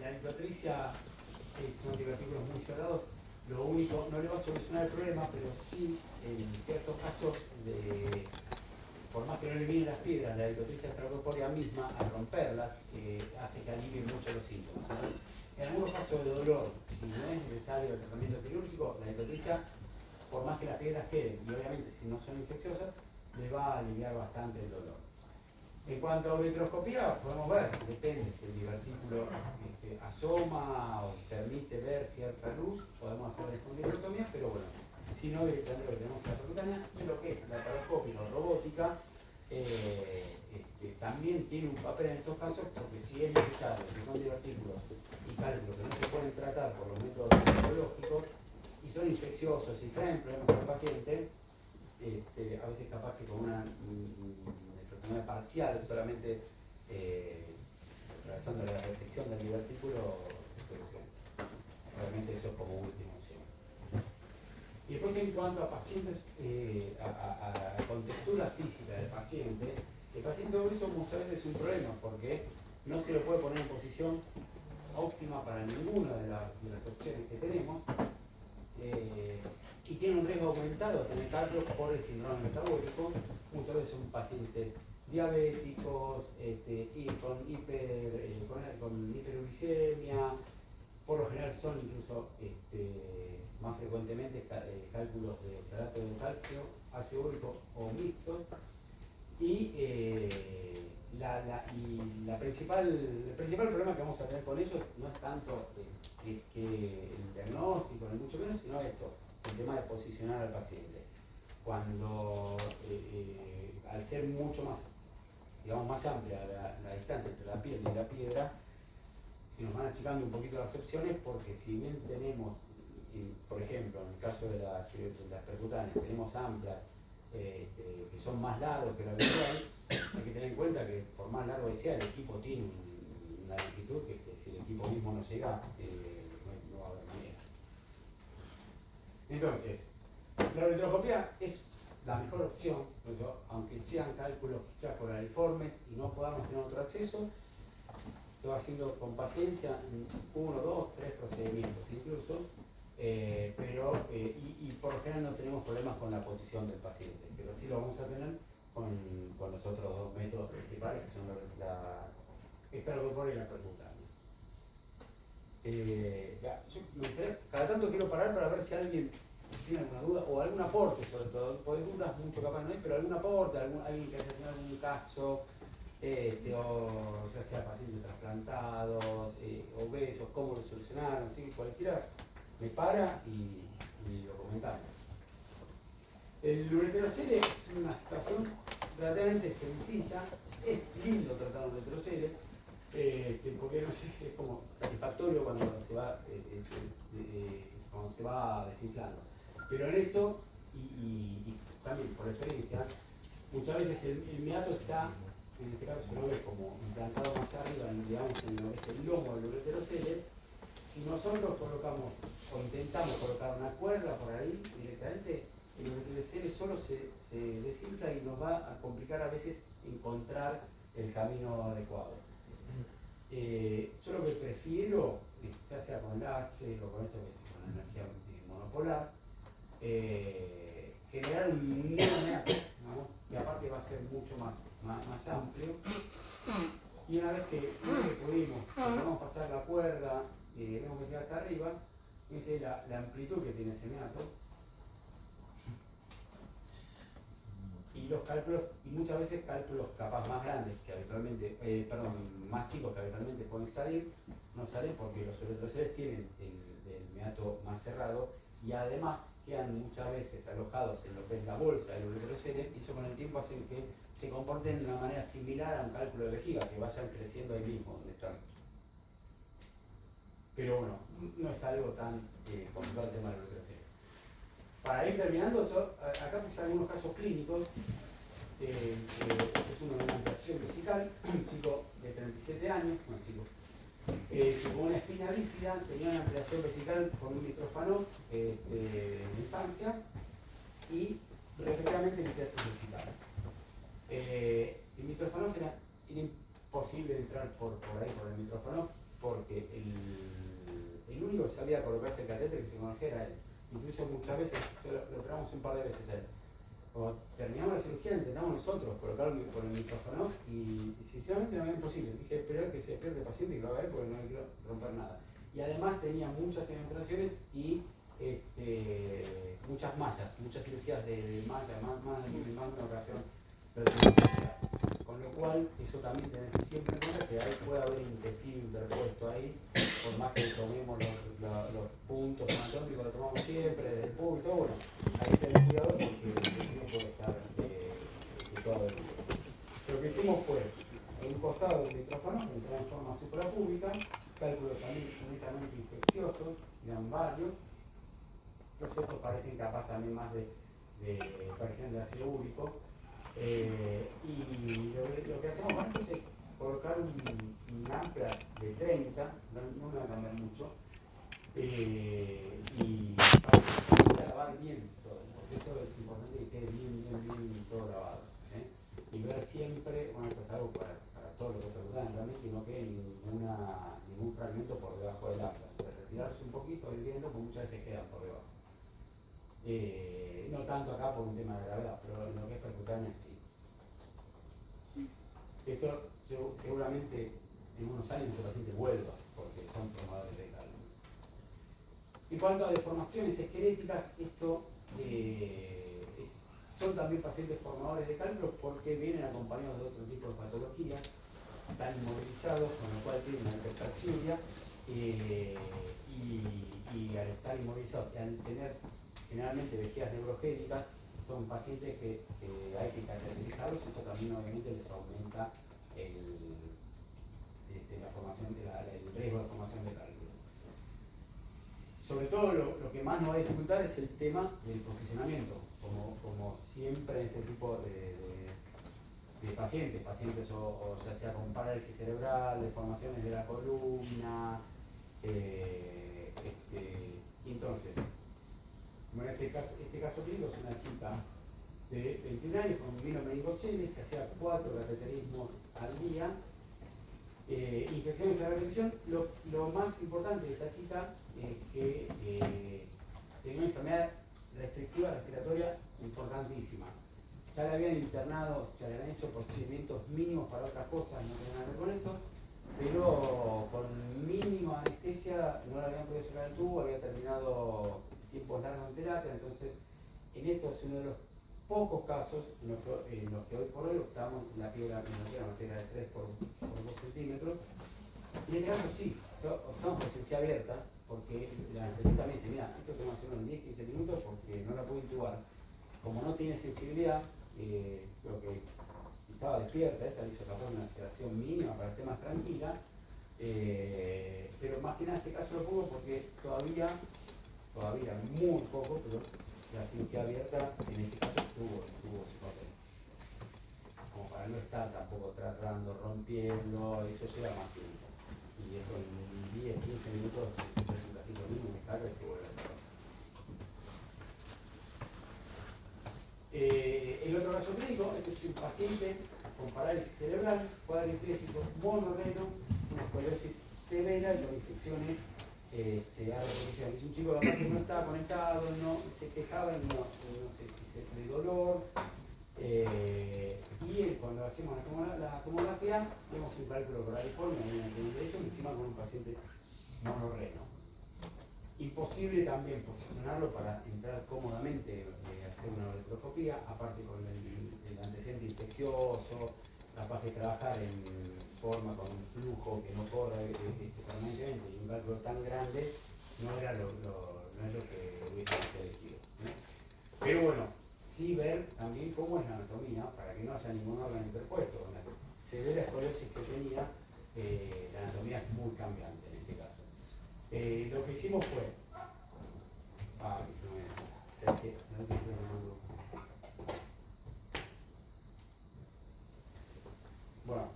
La eritrotricia son divertículos muy cerrados, lo único, no le va a solucionar el problema, pero sí en ciertos casos, por más que no elimine las piedras, la eritrotricia extracorpórea misma, al romperlas, hace que alivie mucho los síntomas. ¿Sí? En algunos casos de dolor, si no es necesario el tratamiento quirúrgico, la eritrotricia, por más que las piedras queden, y obviamente si no son infecciosas, le va a aliviar bastante el dolor. En cuanto a ureteroscopía, podemos ver, depende si el divertículo asoma o permite ver cierta luz, podemos hacer la espondilotomía, pero bueno, si no, directamente lo que tenemos en la percutánea, y lo que es la laparoscópica o robótica, también tiene un papel en estos casos, porque si es necesario, que son divertículos y cálculos que no se pueden tratar por los métodos farmacológicos, y son infecciosos y traen problemas al paciente, a veces capaz que con una nefrectomía parcial, solamente realizando la resección del divertículo, se soluciona. Realmente eso es como última opción. Y después en cuanto a pacientes, a la contextura física del paciente, el paciente obeso muchas veces es un problema porque no se lo puede poner en posición óptima para ninguna de las opciones que tenemos, y tiene un riesgo aumentado de tener cardio por el síndrome metabólico. Muchas veces son pacientes diabéticos y con hiperuricemia. Por lo general son incluso más frecuentemente cálculos de oxalato de calcio, ácido úrico o mixtos. Y el principal problema que vamos a tener con ellos no es tanto que el diagnóstico, ni mucho menos, sino esto, el tema de posicionar al paciente. Cuando, al ser mucho más, digamos, más amplia la distancia entre la piel y la piedra, si nos van achicando un poquito las opciones, porque si bien tenemos, por ejemplo, en el caso de las percutáneas, tenemos amplias, que son más largos que la habitual, hay que tener en cuenta que por más largo que sea, el equipo tiene una longitud que si el equipo mismo no llega, no va a haber manera. Entonces, la ureteroscopía es la mejor opción, aunque sean cálculos quizás coraliformes y no podamos tener otro acceso, se va haciendo con paciencia en 1, 2, 3 procedimientos incluso, y por lo general no tenemos problemas con la posición del paciente, pero sí lo vamos a tener con los otros dos métodos principales, que son la esferocorpórea y la percutánea. Cada tanto quiero parar para ver si alguien tiene alguna duda o algún aporte, sobre todo, porque dudas mucho capaz no hay, pero algún aporte, alguien que haya tenido algún caso, o ya sea pacientes trasplantados, obesos, cómo lo solucionaron, ¿sí? Cualquiera me para y lo comentamos. El ureterocele es una situación relativamente sencilla, es lindo tratar un ureterocele, porque no sé, es como satisfactorio cuando se va desinflando. Pero en esto, y también por experiencia, muchas veces el meato está, en este caso se lo ve como implantado más arriba, digamos, en lo que es el lomo del ureterocele. Si nosotros colocamos o intentamos colocar una cuerda por ahí directamente, el ureterocele solo se desinfla y nos va a complicar a veces encontrar el camino adecuado. Yo lo que prefiero, ya sea con láser o con esto que es con energía monopolar, generar un neomeato, ¿no? Y aparte va a ser mucho más amplio. Y una vez que pudimos, vamos a pasar la cuerda, vemos que queda acá arriba, fíjense la amplitud que tiene ese meato. Y los cálculos, y muchas veces cálculos capaz más grandes que habitualmente, más chicos que habitualmente pueden salir, no salen porque los ureteroceles tienen el meato más cerrado y además quedan muchas veces alojados en lo que es la bolsa del ureterocele, y eso con el tiempo hace que se comporten de una manera similar a un cálculo de vejiga, que vayan creciendo ahí mismo donde están. Pero bueno, no es algo tan complicado el tema del ureterocele. Para ir terminando, acá puse algunos casos clínicos. Este es uno de una ampliación vesical, un chico de 37 años, con una espina bífida, tenía una ampliación vesical con un nitrófano de infancia y efectivamente litiasis vesical. El nitrófano era imposible entrar por ahí, por el nitrófano, porque el único que sabía colocarse el catéter que se conocía era él. Incluso muchas veces, lo operamos un par de veces a él. Cuando terminamos la cirugía intentamos nosotros colocarlo por el micrófono y sinceramente no era imposible. Dije, esperar que se despierte el paciente y lo haga él porque no le quiero romper nada. Y además tenía muchas infiltraciones y muchas mallas, muchas cirugías de malla, más de una operación. Con Con lo cual, eso también tenés siempre en cuenta que ahí puede haber intestino interpuesto ahí, por más que tomemos los puntos anatómicos, lo tomamos siempre, desde el público y todo, bueno, ahí tenés cuidado porque el intestino puede estar todo el día. Lo que hicimos fue, en un costado del micrófono, entrar en forma suprapúbica, cálculos también netamente infecciosos, eran varios. Los otros parecen capaz también más parecían de ácido úrico. Y lo que hacemos con esto es colocar un ancla de 30, no me va a cambiar mucho, y para lavar bien todo, porque esto es importante que quede bien todo lavado. Y ver siempre, bueno, esto es algo para todos los que preguntan también, que no quede ningún fragmento por debajo del ancla. Retirarse un poquito, ir viendo, porque muchas veces quedan por debajo. No tanto acá por un tema de gravedad, pero en lo que es percutánea sí. Esto seguramente en unos años el paciente vuelva, porque son formadores de cálculo. En cuanto a deformaciones esqueléticas, esto son también pacientes formadores de cálculos porque vienen acompañados de otro tipo de patologías, están inmovilizados, con lo cual tienen una hipertaxuria, y al estar inmovilizados y al tener generalmente vejigas neurogénicas, son pacientes que hay que caracterizarlos, y eso también obviamente les aumenta el riesgo de formación de cálculos. Sobre todo lo que más nos va a dificultar es el tema del posicionamiento, como siempre en este tipo de pacientes o ya sea con parálisis cerebral, deformaciones de la columna, entonces, bueno, este caso clínico es una chica de 21 años con mielomeningocele, se hacía 4 cateterismos al día, infecciones a la repetición. Lo más importante de esta chica es que tenía una enfermedad restrictiva respiratoria importantísima. Ya la habían internado, se le habían hecho procedimientos mínimos para otras cosas, no tienen nada que ver con esto, pero con mínima anestesia no la habían podido sacar el tubo, había terminado tiempos largos en terapia. Entonces en esto es uno de los pocos casos en los que hoy por hoy optamos la piedra de 3 por 2 centímetros, y en este caso sí, optamos por cirugía abierta, porque la anestesista me dice, mira, esto tengo que hacerlo en 10-15 minutos porque no la puedo intubar. Como no tiene sensibilidad, creo que estaba despierta, esa le hizo capaz una sedación mínima para que esté más tranquila, pero más que nada este caso lo pongo porque todavía muy poco, pero la cirugía abierta en este caso tuvo su papel. Como para no estar tampoco tratando, rompiendo, eso lleva más tiempo. Y esto en 10-15 minutos es un cajito mínimo que saca y se vuelve a cerrar. El otro caso clínico, este es un paciente con parálisis cerebral, cuadripléjico, monorreno, una escoliosis severa y con infecciones a repetición. Es un chico que no estaba conectado, no se quejaba, no sé si de dolor, y cuando hacemos la tomografía vemos un cálculo coraliforme en el derecho, encima con un paciente monorreno. Imposible también posicionarlo para entrar cómodamente, hacer una uretroscopía, aparte con el antecedente infeccioso, capaz de trabajar en forma con un flujo que no corra permanentemente, y un cálculo tan grande no es lo que hubiésemos elegido, ¿no? Pero bueno, sí ver también cómo es la anatomía, para que no haya ningún órgano interpuesto. Con la severa escoliosis que tenía, la anatomía es muy cambiante en este caso. Lo que hicimos fue, bueno,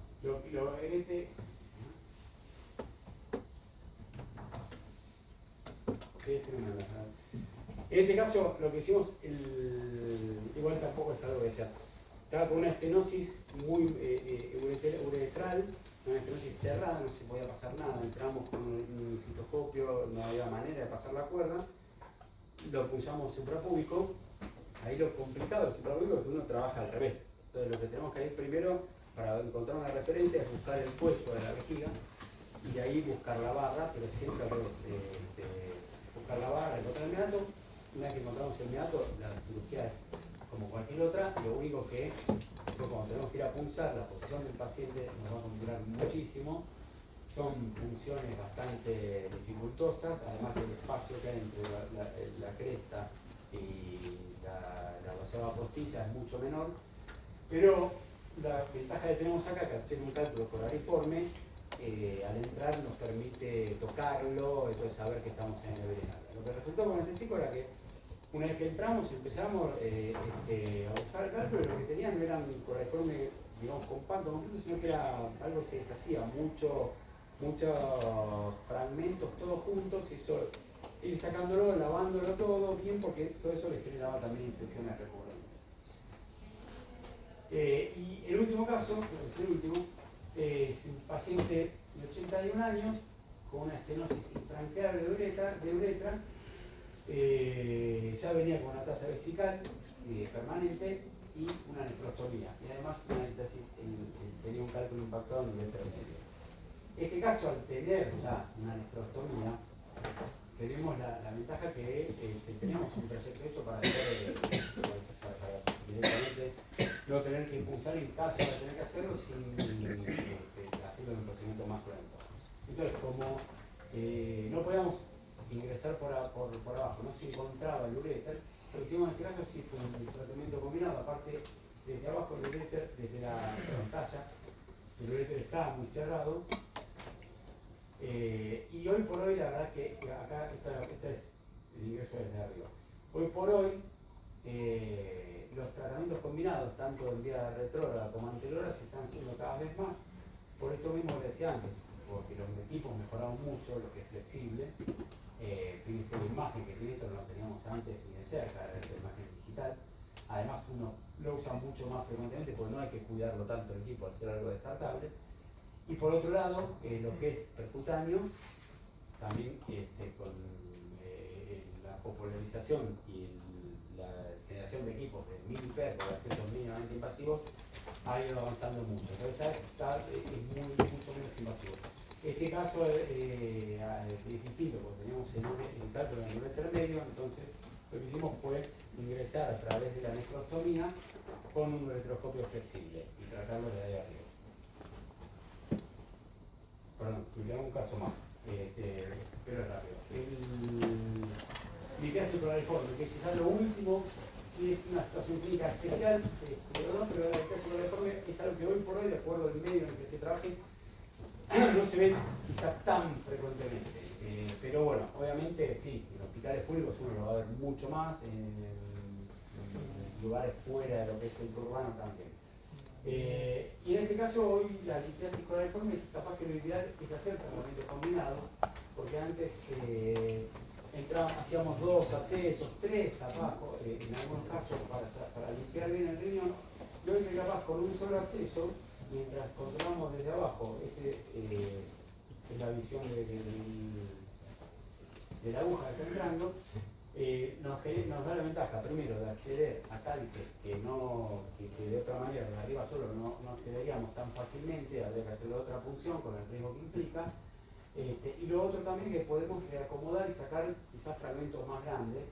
en este caso lo que hicimos, igual tampoco es algo que sea, estaba con una estenosis muy uretral, una estenosis cerrada, no se podía pasar nada, entramos con un citoscopio, no había manera de pasar la cuerda, lo pulsamos suprapúbico. Ahí lo complicado del suprapúbico es que uno trabaja al revés. Entonces lo que tenemos que ir primero para encontrar una referencia es buscar el puesto de la vejiga y de ahí buscar la barra, pero siempre al revés. Buscar la barra, encontrar el meato. Una vez que encontramos el meato, la cirugía es como cualquier otra, lo único que después cuando tenemos que ir a punzar, la posición del paciente nos va a complicar muchísimo. Son funciones bastante dificultosas, además el espacio que hay entre la cresta y la dorsal postiza es mucho menor, pero la ventaja que tenemos acá, que hacer un cálculo coraliforme, al entrar nos permite tocarlo, entonces saber que estamos en el verenario. Lo que resultó con este chico era que una vez que entramos empezamos a buscar el cálculo, y lo que tenían no eran coraliforme, digamos, compacto, sino que era algo que se deshacía, muchos fragmentos todos juntos, y eso, ir sacándolo, lavándolo todo bien, porque todo eso le generaba también infecciones recurrentes. Y el último caso, es el último, es un paciente de 81 años con una estenosis intranqueal de uretra, ya venía con una tasa vesical permanente y una nefrostomía, y además tenía un cálculo impactado en el uretra medio. En este caso, al tener ya una nefrostomía, tenemos la ventaja que teníamos un proyecto hecho para directamente no tener que impulsar en caso de tener que hacerlo sin haciendo un procedimiento más cruento. Entonces, como no podíamos ingresar por abajo, no se encontraba el uréter, lo que hicimos en este caso sí fue un tratamiento combinado, aparte desde abajo el uréter, desde la frontalla, el uréter estaba muy cerrado. Y hoy por hoy, la verdad que acá este es el ingreso desde arriba. Hoy por hoy, los tratamientos combinados, tanto en vía retrógrada como anterógrada, se están haciendo cada vez más. Por esto mismo que decía antes, porque los equipos mejoraron mucho, lo que es flexible. Fíjense la imagen que tiene esto, que no teníamos antes ni de cerca, la imagen digital. Además, uno lo usa mucho más frecuentemente porque no hay que cuidarlo tanto el equipo al ser algo descartable. Y por otro lado, lo que es percutáneo, también con la popularización y la generación de equipos de mini-PER, de accesos mínimamente invasivos, ha ido avanzando mucho. Entonces ya es mucho menos invasivo. Este caso es distinto, porque teníamos el cálculo en el uréter medio, entonces lo que hicimos fue ingresar a través de la nefrostomía con un uretroscopio flexible y tratarlo de ahí arriba. Perdón, me un caso más, pero es rápido. El litiasis coraliforme, que quizás lo último, sí es una situación clínica especial, pero la litiasis coraliforme es algo que hoy por hoy, de acuerdo al medio en el que se trabaje, no se ve quizás tan frecuentemente. Pero bueno, obviamente sí, en hospitales públicos uno lo va a ver mucho más, en lugares fuera de lo que es el urbano también. Y en este caso hoy la litiasis coraliforme capaz que lo ideal es hacer tratamiento combinado, porque antes hacíamos 2 accesos, 3 capaz, en algunos casos para limpiar bien el riñón, y hoy que capaz con un solo acceso, mientras controlamos desde abajo, es la visión de la aguja que está entrando, nos da la ventaja, primero, de acceder a cálices que de otra manera, de arriba solo, no accederíamos tan fácilmente, habría que hacerlo de otra punción con el riesgo que implica. Y lo otro también es que podemos reacomodar y sacar quizás fragmentos más grandes.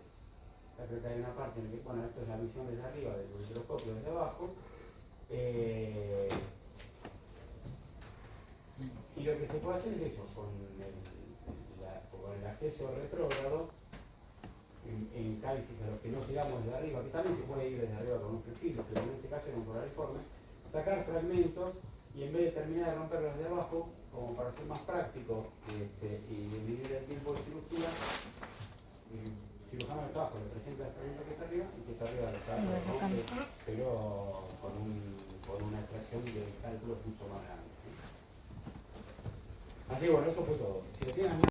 Creo que hay una parte en la que, bueno, esto es la visión desde arriba, del uretroscopio desde abajo. Y lo que se puede hacer es eso, con el acceso retrógrado, en cálices a los que no llegamos desde arriba, que también se puede ir desde arriba con un flexible, pero en este caso era un coraliforme, sacar fragmentos y en vez de terminar de romperlos de abajo, como para ser más práctico y dividir el tiempo de cirugía, el cirujano de abajo le presenta el fragmento que está arriba y que está arriba lo rompe, pero con una extracción de cálculos mucho más grande. Así que bueno, eso fue todo. Si le tienen